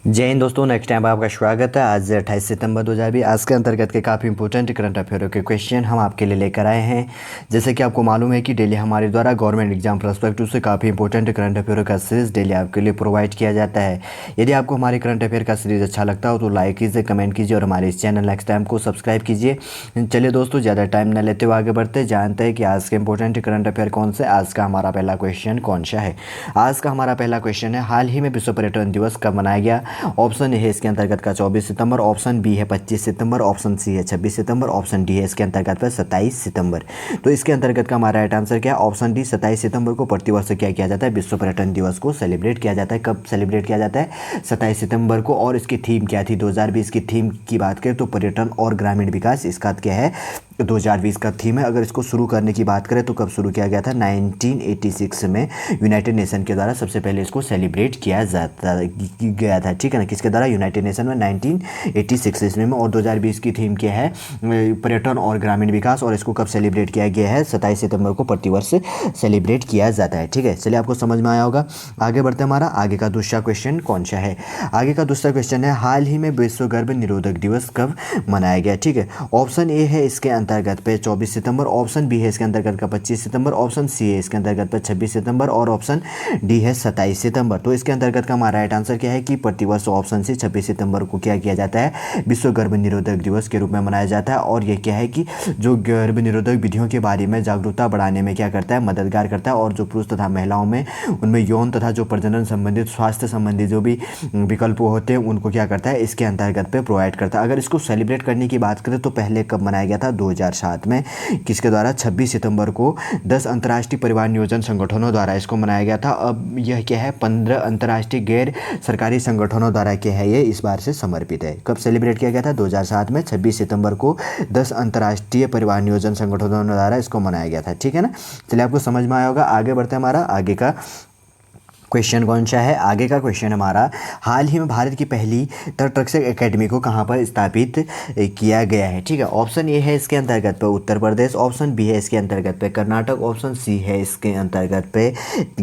जय हिंद दोस्तों, next time आपका स्वागत है। आज 28 सितंबर 2020 आज के अंतर्गत के काफ़ी इंपॉर्टेंट करंट अफेयरों के क्वेश्चन हम आपके लिए लेकर आए हैं। जैसे कि आपको मालूम है कि डेली हमारे द्वारा गवर्नमेंट एग्जाम पर्सपेक्टिव से काफ़ी इंपॉर्टेंट करंट अफेयरों का सीरीज़ डेली आपके लिए प्रोवाइड किया जाता है। यदि आपको हमारे करंट अफेयर का सीरीज़ अच्छा लगता हो तो लाइक कीजिए, कमेंट कीजिए और हमारे इस चैनल नेक्स्ट टाइम को सब्सक्राइब कीजिए। चलिए दोस्तों, ज़्यादा टाइम न लेते हुए आगे बढ़ते जानते हैं कि आज के इंपॉर्टेंट करंट अफेयर कौन से। आज का हमारा पहला क्वेश्चन कौन सा है। आज का हमारा पहला क्वेश्चन है, हाल ही में विश्व पर्यटन दिवस कब मनाया गया। ऑप्शन ए है इसके अंतर्गत का 24 सितंबर, ऑप्शन बी है 25 सितंबर, ऑप्शन सी है 26 सितंबर, ऑप्शन डी है इसके अंतर्गत पर 27 सितंबर। तो इसके अंतर्गत का हमारा राइट आंसर क्या है, ऑप्शन डी 27 सितंबर को प्रतिवर्ष क्या किया जाता है, विश्व पर्यटन दिवस को सेलिब्रेट किया जाता है। कब सेलिब्रेट किया जाता है, 27 सितंबर को। और इसकी थीम क्या थी, 2020 की थीम की बात करें तो पर्यटन और ग्रामीण विकास इसका क्या है, 2020 का थीम है। अगर इसको शुरू करने की बात करें तो कब शुरू किया गया था, 1986 में यूनाइटेड नेशन के द्वारा सबसे पहले इसको सेलिब्रेट किया गया था। ठीक है ना, किसके द्वारा, यूनाइटेड नेशन में 1986 ईस्वी में। और 2020 की थीम क्या है, पर्यटन और ग्रामीण विकास। और इसको कब सेलिब्रेट किया गया है, 27 सितंबर को प्रतिवर्ष सेलिब्रेट किया जाता है। ठीक है, चलिए आपको समझ में आया होगा। आगे बढ़ते हमारा आगे का दूसरा क्वेश्चन कौन सा है। आगे का दूसरा क्वेश्चन है, हाल ही में विश्व गर्भ निरोधक दिवस कब मनाया गया। ठीक है, ऑप्शन ए है इसके अंतर्गत पे 24 सितंबर, ऑप्शन बी है इसके अंतर्गत का 25 सितंबर, ऑप्शन सी है इसके अंतर्गत पे 26 सितंबर और ऑप्शन डी है 27 सितंबर। तो इसके अंतर्गत का हमारा राइट आंसर क्या है कि प्रतिवर्ष ऑप्शन से 26 सितंबर को क्या किया जाता है, विश्व गर्भ निरोधक दिवस के रूप में मनाया जाता है। और ये क्या है कि जो गर्भ निरोधक विधियों के बारे में जागरूकता बढ़ाने में क्या करता है, मददगार करता है। और जो पुरुष तथा महिलाओं में उनमें यौन तथा जो प्रजनन संबंधित स्वास्थ्य संबंधी जो भी विकल्प होते हैं उनको क्या करता है, इसके अंतर्गत पे प्रोवाइड करता है। अगर इसको सेलिब्रेट करने की बात करें तो पहले कब मनाया गया था, 2007 में। किसके द्वारा, 26 सितंबर को 10 अंतर्राष्ट्रीय परिवार नियोजन संगठनों द्वारा इसको मनाया गया था। अब यह क्या है, 15 अंतर्राष्ट्रीय गैर सरकारी संगठनों द्वारा क्या है, ये इस बार से समर्पित है। कब सेलिब्रेट किया गया था, 2007 में 26 सितंबर को 10 अंतर्राष्ट्रीय परिवार नियोजन संगठनों द्वारा इसको मनाया गया था। ठीक है ना, चलिए आपको समझ में आया होगा। आगे बढ़ते हैं, हमारा आगे का क्वेश्चन कौन सा है। आगे का क्वेश्चन हमारा, हाल ही में भारत की पहली तटरक्षक एकेडमी को कहाँ पर स्थापित किया गया है। ठीक है, ऑप्शन ए है इसके अंतर्गत पे उत्तर प्रदेश, ऑप्शन बी है इसके अंतर्गत पे कर्नाटक, ऑप्शन सी है इसके अंतर्गत पे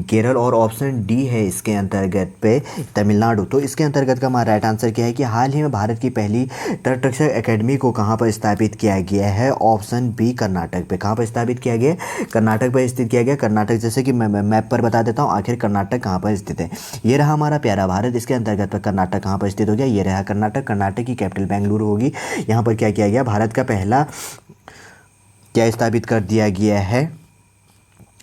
केरल और ऑप्शन डी है इसके अंतर्गत पे तमिलनाडु। तो इसके अंतर्गत का हमारा राइट आंसर क्या है कि हाल ही में भारत की पहली तटरक्षक एकेडमी को कहाँ पर स्थापित किया गया है, ऑप्शन बी कर्नाटक पे। कहाँ पर स्थापित किया गया, कर्नाटक पर स्थित किया गया। कर्नाटक, जैसे कि मैं मैप पर बता देता हूँ आखिर कर्नाटक कहाँ पर स्थित है। ये रहा हमारा प्यारा भारत, इसके अंतर्गत पर कर्नाटक कहाँ पर स्थित हो गया, ये रहा कर्नाटक। कर्नाटक की कैपिटल बेंगलुरु होगी। यहाँ पर क्या किया गया, भारत का पहला क्या स्थापित कर दिया गया है,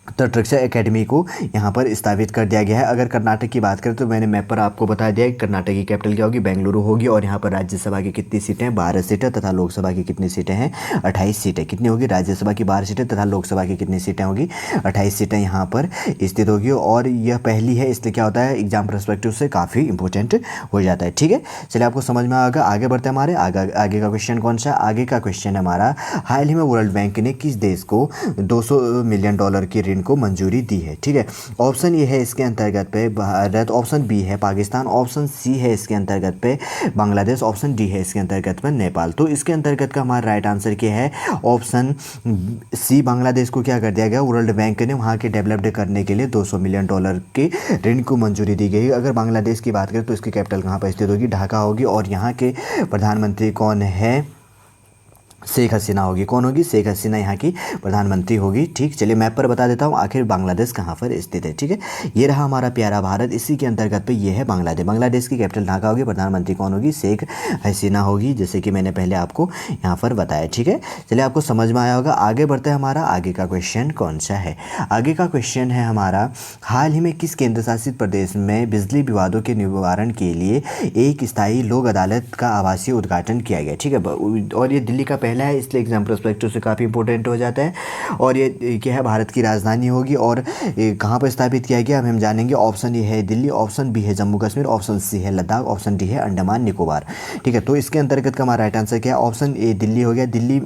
तटरक्षक एकेडमी को यहाँ पर स्थापित कर दिया गया है। अगर कर्नाटक की बात करें तो मैंने मैप पर आपको बता दिया कि कर्नाटक की कैपिटल क्या होगी, बेंगलुरु होगी। और यहाँ पर राज्यसभा की कितनी सीटें हैं, 12 सीटें, तथा लोकसभा की कितनी सीटें हैं, 28 सीटें। कितनी होगी, राज्यसभा की 12 सीटें तथा लोकसभा की कितनी सीटें होगी, 28 सीटें यहाँ पर स्थित होगी। और यह पहली है, इसलिए क्या होता है, एग्जाम पर्सपेक्टिव से काफ़ी इंपॉर्टेंट हो जाता है। ठीक है, चलिए आपको समझ में आएगा। आगे बढ़ते हैं, हमारे आगे का क्वेश्चन कौन सा। आगे का क्वेश्चन हमारा, हाल ही में वर्ल्ड बैंक ने किस देश को $200 मिलियन की ऋण को मंजूरी दी है। ठीक है, ऑप्शन ए है इसके अंतर्गत पे भारत, ऑप्शन बी है पाकिस्तान, ऑप्शन सी है इसके अंतर्गत पे बांग्लादेश, ऑप्शन डी है इसके अंतर्गत पे नेपाल। तो इसके अंतर्गत का हमारा राइट आंसर क्या है, ऑप्शन सी बांग्लादेश को क्या कर दिया गया, वर्ल्ड बैंक ने वहाँ के डेवलप्ड करने के लिए $200 मिलियन के ऋण को मंजूरी दी गई। अगर बांग्लादेश की बात करें तो इसकी कैपिटल कहाँ पर स्थित होगी, ढाका होगी। और यहाँ के प्रधानमंत्री कौन है, शेख हसीना होगी। कौन होगी, शेख हसीना यहाँ की प्रधानमंत्री होगी। ठीक, चलिए मैप पर बता देता हूँ आखिर बांग्लादेश कहाँ पर स्थित है। ठीक है, ये रहा हमारा प्यारा भारत, इसी के अंतर्गत पे ये है बांग्लादेश। बांग्लादेश की कैपिटल ढाका होगी, प्रधानमंत्री कौन होगी, शेख हसीना होगी, जैसे कि मैंने पहले आपको यहाँ पर बताया। ठीक है, चलिए आपको समझ में आया होगा। आगे बढ़ते हैं, हमारा आगे का क्वेश्चन कौन सा है। आगे का क्वेश्चन है हमारा, हाल ही में किस केंद्र शासित प्रदेश में बिजली विवादों के निवारण के लिए एक स्थायी लोक अदालत का आवासीय उद्घाटन किया गया। ठीक है, और ये दिल्ली का पहला है, इसलिए एग्जाम पर्सपेक्टिव से काफ़ी इंपॉर्टेंट हो जाता है। और ये क्या है, भारत की राजधानी होगी। और कहाँ पर स्थापित किया गया हम जानेंगे। ऑप्शन ए है दिल्ली, ऑप्शन बी है जम्मू कश्मीर, ऑप्शन सी है लद्दाख, ऑप्शन डी है अंडमान निकोबार। ठीक है, तो इसके अंतर्गत का हमारा राइट आंसर क्या है, ऑप्शन ए दिल्ली हो गया। दिल्ली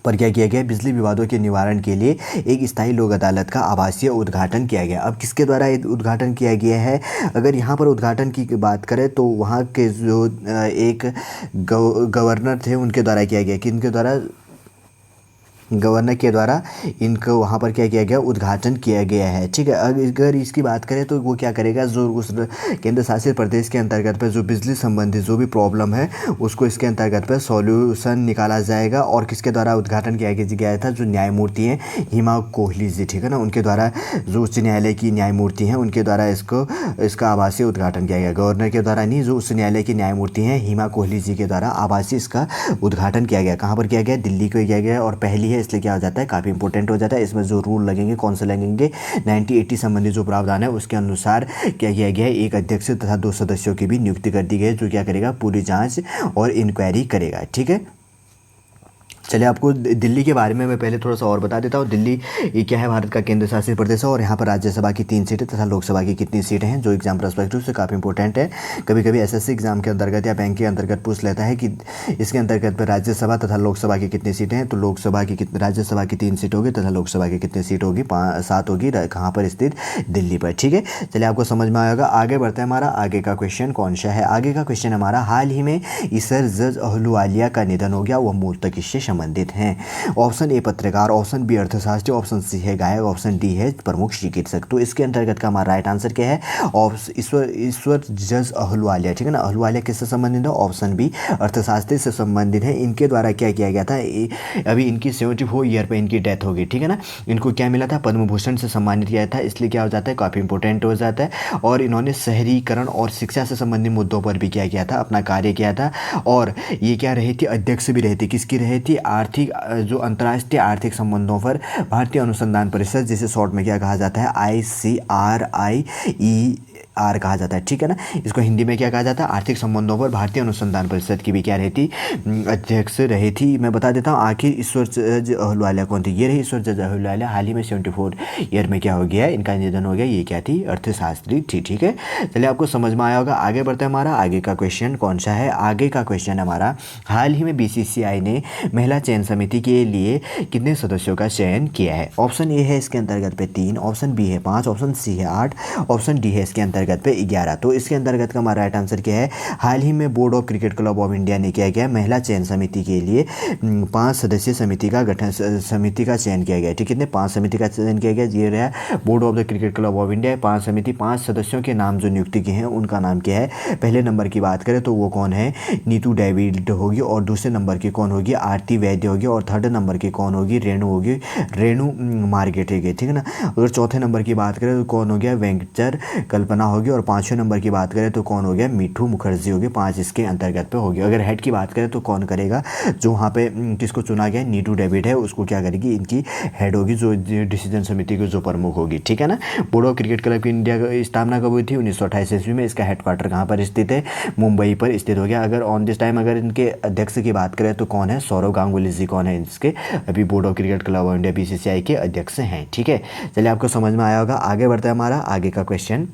पर क्या किया गया, बिजली विवादों के निवारण के लिए एक स्थायी लोक अदालत का आवासीय उद्घाटन किया गया। अब किसके द्वारा उद्घाटन किया गया है, अगर यहाँ पर उद्घाटन की बात करें तो वहाँ के जो एक गवर्नर थे उनके द्वारा किया गया। कि इनके द्वारा गवर्नर के द्वारा इनको वहाँ पर क्या किया गया, उद्घाटन किया गया है। ठीक है, अगर इसकी बात करें तो वो क्या करेगा, जो उस केंद्र शासित प्रदेश के अंतर्गत पे जो बिजली संबंधी जो भी प्रॉब्लम है उसको इसके अंतर्गत पे सॉल्यूशन निकाला जाएगा। और किसके द्वारा उद्घाटन किया गया था, जो न्यायमूर्ति हैं हिमा कोहली जी, ठीक है ना, उनके द्वारा, जो उच्च न्यायालय की न्यायमूर्ति हैं उनके द्वारा इसका आभासी उद्घाटन किया गया। गवर्नर के द्वारा नहीं, जो उच्च न्यायालय की न्यायमूर्ति हैं हिमा कोहली जी के द्वारा आभासी इसका उद्घाटन किया गया। कहाँ पर किया गया, दिल्ली को किया गया, और पहली है इसलिए क्या हो जाता है, काफ़ी इंपॉर्टेंट हो जाता है। इसमें जो रूल लगेंगे कौन से लगेंगे, 1980 संबंधी जो प्रावधान है उसके अनुसार क्या किया गया है, एक अध्यक्ष तथा 2 सदस्यों की भी नियुक्ति कर दी गई है, जो क्या करेगा, पूरी जांच और इंक्वायरी करेगा। ठीक है, चलिए आपको दिल्ली के बारे में मैं पहले थोड़ा सा और बता देता हूँ। दिल्ली ये क्या है, भारत का केंद्र शासित प्रदेश है, और यहाँ पर राज्यसभा की 3 सीटें तथा लोकसभा की कितनी सीटें हैं, जो एग्जाम पर्सपेक्टिव से काफ़ी इंपॉर्टेंट है। कभी कभी एसएससी एग्जाम के अंतर्गत या बैंक के अंतर्गत पूछ लेता है कि इसके अंतर्गत पर राज्यसभा तथा लोकसभा की कितनी सीटें हैं, तो राज्यसभा की 3 सीट होगी तथा लोकसभा की कितनी सीट होगी, 7 होगी। कहाँ पर स्थित, दिल्ली पर। ठीक है, चलिए आपको समझ में आएगा। आगे बढ़ते हैं, हमारा आगे का क्वेश्चन कौन सा है। आगे का क्वेश्चन हमारा, हाल ही में इसर जज अहलुवालिया का निधन हो गया, वह मूलतः किससे संबंधित हैं। ऑप्शन ए पत्रकार, ऑप्शन बी अर्थशास्त्री, ऑप्शन सी है गायक, ऑप्शन डी है प्रमुख चिकित्सक। तो इसके अंतर्गत का हमारा राइट आंसर क्या है, ईश्वर जज अहलुवालिया। ठीक है ना, अहलुवालिया किससे संबंधित है, ऑप्शन बी अर्थशास्त्री से संबंधित है। इनके द्वारा क्या किया गया था, अभी इनकी 74 ईयर पे इनकी डेथ हो गई। ठीक है ना, इनको क्या मिला था, पद्म भूषण से सम्मानित किया था, इसलिए क्या हो जाता है, काफ़ी इंपॉर्टेंट हो जाता है। और इन्होंने शहरीकरण और शिक्षा से संबंधित मुद्दों पर भी क्या किया था, अपना कार्य किया था। और ये क्या रही थी, अध्यक्ष भी रही थी, किसकी रही थी, आर्थिक, जो अंतर्राष्ट्रीय आर्थिक संबंधों पर भारतीय अनुसंधान परिषद, जिसे शॉर्ट में क्या कहा जाता है, ICRIER कहा जाता है। ठीक है ना, इसको हिंदी में क्या कहा जाता है, आर्थिक संबंधों पर भारतीय अनुसंधान परिषद की भी क्या रहती, अध्यक्ष रही थी। मैं बता देता हूँ, आखिर ईश्वर जज अहलुवालिया कौन थी, ये रही ईश्वर जज अहलुवालिया। हाल ही में 74 ईयर में क्या हो गया, इनका निधन हो गया। ये क्या थी, अर्थशास्त्री थी। ठीक है, चलिए आपको समझ में आया होगा। आगे बढ़ते हैं, हमारा आगे का क्वेश्चन कौन सा है। आगे का क्वेश्चन हमारा, हाल ही में BCCI ने महिला चयन समिति के लिए कितने सदस्यों का चयन किया है। ऑप्शन ए है इसके अंतर्गत पे 3, ऑप्शन बी है 5, ऑप्शन सी है 8, ऑप्शन डी है इसके अंतर्गत पे 11। तो इसके अंतर्गत का हमारा राइट आंसर क्या है, हाल ही में board of cricket club of India ने क्या किया, महिला चयन समिति के लिए 5 सदस्यीय समिति का चयन किया गया। ठीक है, कितने, 5 समिति का चयन किया गया। ये रहा board of the cricket club of India, 5 सदस्यों के नाम जो नियुक्ति के हैं उनका नाम क्या है। पहले नंबर की बात करें तो वो कौन है, नीतू डेविड होगी, और दूसरे नंबर की कौन होगी, आरती वैद्य होगी, और थर्ड नंबर की कौन होगी, रेणु होगी, रेणु मार्केट होगी। ठीक है ना, अगर चौथे नंबर की बात करें तो कौन हो गया, वेंकटर कल्पना होगी, और 5वें नंबर की बात करें तो कौन हो गया, मिठू मुखर्जी होगी। 5 इसके अंतर्गत पे होगी। अगर हेड की बात करें तो कौन करेगा, जो वहाँ पे किसको चुना गया, नीतू डेविड है, उसको क्या करेगी, इनकी हेड होगी, जो डिसीजन समिति की जो प्रमुख होगी। ठीक है ना, बोर्ड ऑफ क्रिकेट क्लब की इंडिया की स्थापना कब हुई थी, 1928 ईस्वी में। इसका हेडक्वार्टर कहाँ पर स्थित है, मुंबई पर स्थित हो गया। अगर ऑन दिस टाइम अगर इनके अध्यक्ष की बात करें तो कौन है, सौरव गांगुली जी कौन है, इसके अभी board of cricket club of India BCCI के अध्यक्ष हैं। ठीक है, चलिए आपको समझ में आया होगा। आगे बढ़ता है, हमारा आगे का क्वेश्चन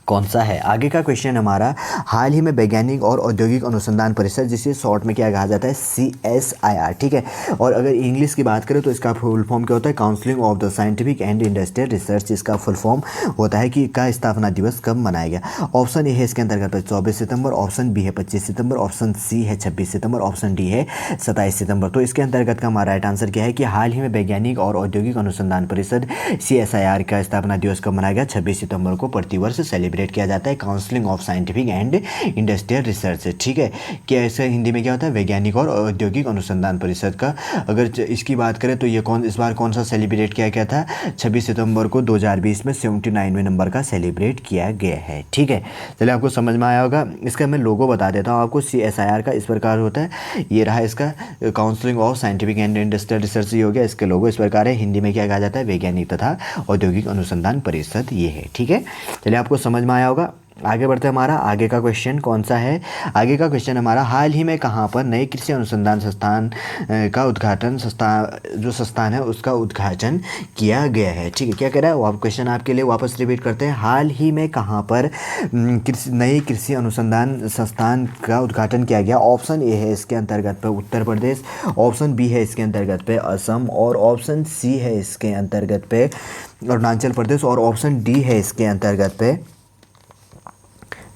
कौन सा है। आगे का क्वेश्चन हमारा, हाल ही में वैज्ञानिक और औद्योगिक अनुसंधान परिषद, जिसे शॉर्ट में क्या कहा जाता है, CSIR। ठीक है, और अगर इंग्लिश की बात करें तो इसका फुल फॉर्म क्या होता है, counselling of the scientific and industrial research, इसका फुल फॉर्म होता है कि का स्थापना दिवस कब मनाया गया। ऑप्शन ए है इसके अंतर्गत 24 सितंबर, ऑप्शन बी है 25 सितंबर, ऑप्शन सी है 26 सितंबर, ऑप्शन डी है 27 सितंबर। तो इसके अंतर्गत का हमारा राइट आंसर क्या है कि हाल ही में वैज्ञानिक और औद्योगिक अनुसंधान परिषद CSIR का स्थापना दिवस कब मनाया गया, 26 सितंबर को प्रतिवर्ष सेलिब्रेट किया जाता है, counselling of scientific and industrial research. ठीक है, क्या ऐसे हिंदी में क्या होता है, वैज्ञानिक और औद्योगिक अनुसंधान परिषद का। अगर इसकी बात करें तो ये इस बार कौन सा सेलिब्रेट किया गया था, 26 सितंबर को 2020 में 79वें नंबर का सेलिब्रेट किया गया है। ठीक है, चलिए आपको समझ में आया होगा। इसका मैं लोगो बता देता हूँ आपको। CSIR का इस प्रकार होता है, ये रहा इसका counselling of scientific and industrial research, ये हो गया। इसके लोगो इस प्रकार है, हिंदी में क्या कहा जाता है, वैज्ञानिक तथा औद्योगिक अनुसंधान परिषद, ये है। ठीक है, चलिए आपको समझ में आया होगा। आगे बढ़ते हैं, हमारा आगे का क्वेश्चन कौन सा है। आगे का क्वेश्चन हमारा, हाल ही में कहाँ पर नए कृषि अनुसंधान संस्थान का उद्घाटन, जो संस्थान है उसका उद्घाटन किया गया है। ठीक है, क्या कह रहा है वो क्वेश्चन आपके लिए वापस रिपीट करते हैं। हाल ही में कहाँ पर नए कृषि अनुसंधान संस्थान का उद्घाटन किया गया। ऑप्शन ए है इसके अंतर्गत पे उत्तर प्रदेश, ऑप्शन बी है इसके अंतर्गत पे असम, और ऑप्शन सी है इसके अंतर्गत पे अरुणाचल प्रदेश, और ऑप्शन डी है इसके अंतर्गत पे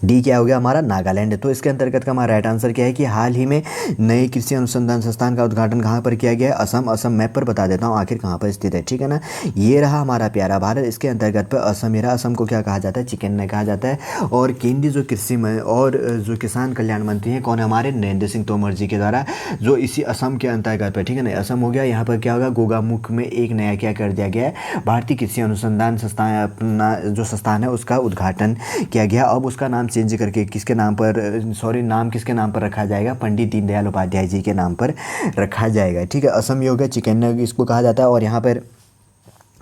डी क्या हो गया हमारा नागालैंड। तो इसके अंतर्गत का हमारा राइट आंसर क्या है कि हाल ही में नए कृषि अनुसंधान संस्थान का उद्घाटन कहाँ पर किया गया है? असम। असम मैप पर बता देता हूँ आखिर कहाँ पर स्थित है, ठीक है ना। ये रहा हमारा प्यारा भारत। इसके अंतर्गत पर असम, ये रहा असम को क्या कहा जाता है? चिकन में कहा जाता है। और केंद्रीय जो कृषि में और जो किसान कल्याण मंत्री हैं कौन, हमारे नरेंद्र सिंह तोमर जी के द्वारा, जो इसी असम के अंतर्गत पर, ठीक है ना, असम हो गया। यहाँ पर क्या होगा? गोगामुख में एक नया क्या कर दिया गया है? भारतीय कृषि अनुसंधान संस्थान, अपना जो संस्थान है उसका उद्घाटन किया गया। अब उसका नाम चेंज करके किसके नाम पर, नाम किसके नाम पर रखा जाएगा? पंडित दीनदयाल उपाध्याय जी के नाम पर रखा जाएगा, ठीक है। असम योग चिकन इसको कहा जाता है। और यहाँ पर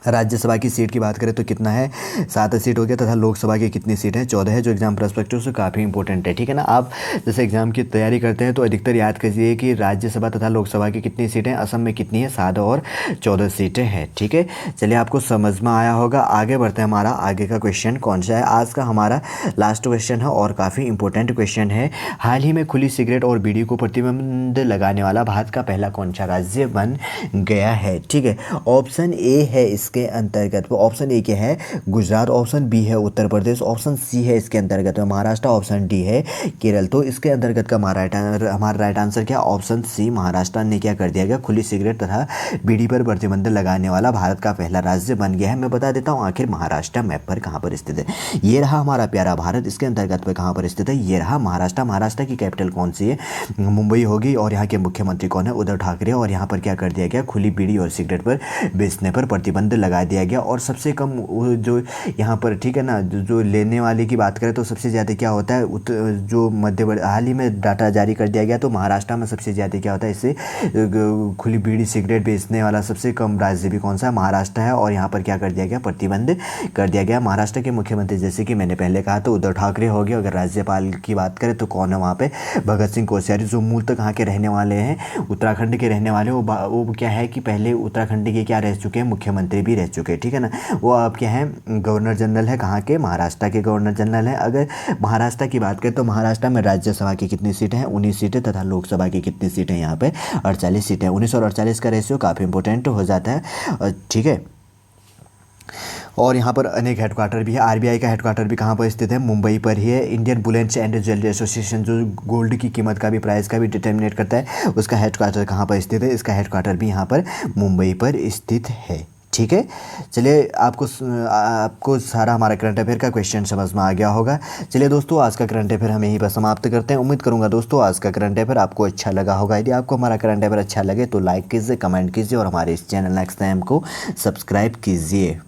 राज्यसभा की सीट की बात करें तो कितना है? 7 सीट हो गया। तथा लोकसभा की कितनी सीट है? 14 है, जो एग्जाम पर्सपेक्टिव से काफ़ी इंपॉर्टेंट है, ठीक है ना। आप जैसे एग्जाम की तैयारी करते हैं तो अधिकतर याद कीजिए कि राज्यसभा तथा लोकसभा की कितनी सीटें, असम में कितनी है? 7 और 14 सीटें हैं, ठीक है। चलिए आपको समझ में आया होगा। आगे बढ़ते हैं। हमारा आगे का क्वेश्चन कौन सा है? आज का हमारा लास्ट क्वेश्चन है और काफ़ी इंपॉर्टेंट क्वेश्चन है। हाल ही में खुली सिगरेट और बीड़ी को प्रतिबंध लगाने वाला भारत का पहला कौन सा राज्य बन गया है? ठीक है, ऑप्शन ए है इसके अंतर्गत। ऑप्शन ए क्या है? गुजरात। ऑप्शन बी है उत्तर प्रदेश। ऑप्शन सी है इसके अंतर्गत महाराष्ट्र। ऑप्शन डी है केरल। तो इसके अंतर्गत का हमारा राइट आंसर क्या? ऑप्शन सी, महाराष्ट्र ने क्या कर दिया गया? खुली सिगरेट तथा बीड़ी पर प्रतिबंध लगाने वाला भारत का पहला राज्य बन गया है। मैं बता देता हूँ आखिर महाराष्ट्र मैप पर कहाँ पर स्थित है। ये रहा हमारा प्यारा भारत। इसके अंतर्गत पर कहाँ पर स्थित है? ये रहा महाराष्ट्र। महाराष्ट्र की कैपिटल कौन सी है? मुंबई होगी। और यहाँ के मुख्यमंत्री कौन है? उद्धव ठाकरे। और यहाँ पर क्या कर दिया गया? खुली बीड़ी और सिगरेट पर बेचने पर प्रतिबंध लगा दिया गया। और सबसे कम जो यहाँ पर, ठीक है ना, जो लेने वाले की बात करें तो सबसे ज़्यादा क्या होता है? जो हाल ही में डाटा जारी कर दिया गया तो महाराष्ट्र में सबसे ज़्यादा क्या होता है? इससे खुली बीड़ी सिगरेट बेचने वाला सबसे कम राज्य भी कौन सा है? महाराष्ट्र है। और यहाँ पर क्या कर दिया गया? प्रतिबंध कर दिया गया। महाराष्ट्र के मुख्यमंत्री जैसे कि मैंने पहले कहा तो उद्धव ठाकरे हो गए। अगर राज्यपाल की बात करें तो कौन है वहाँ पे? भगत सिंह कोश्यारी, जो मूलतः कहाँ के रहने वाले हैं? उत्तराखंड के रहने वाले। वो क्या है कि पहले उत्तराखंड के क्या रह चुके हैं? मुख्यमंत्री भी रह चुके हैं, ठीक है ना। वो अब क्या है? गवर्नर जनरल है। कहाँ के? महाराष्ट्र के गवर्नर जनरल है। अगर महाराष्ट्र की बात करें तो महाराष्ट्र में राज्यसभा की कितनी सीटें हैं? 19 सीटें। तथा लोकसभा की कितनी सीटें यहाँ पे? 48 सीटें। 19 और 48 का रेशियो काफ़ी इंपॉर्टेंट हो जाता है, ठीक है। और यहाँ पर अनेक हेडक्वार्टर भी है। आरबीआई का हेडक्वार्टर भी कहाँ पर स्थित है? मुंबई पर ही है। Indian bullets and jewellery association, जो गोल्ड की कीमत का भी, प्राइस का भी डिटर्मिनेट करता है, उसका हेडक्वार्टर कहाँ पर स्थित है? इसका हेडक्वार्टर भी यहाँ पर मुंबई पर स्थित है, ठीक है। चलिए आपको सारा हमारा करंट अफेयर का क्वेश्चन समझ में आ गया होगा। चलिए दोस्तों, आज का करंट अफेयर हम यहीं पर समाप्त करते हैं। उम्मीद करूंगा दोस्तों आज का करंट अफेयर आपको अच्छा लगा होगा। यदि आपको हमारा करंट अफेयर अच्छा लगे तो लाइक कीजिए, कमेंट कीजिए और हमारे इस चैनल नेक्स्ट टाइम को सब्सक्राइब कीजिए।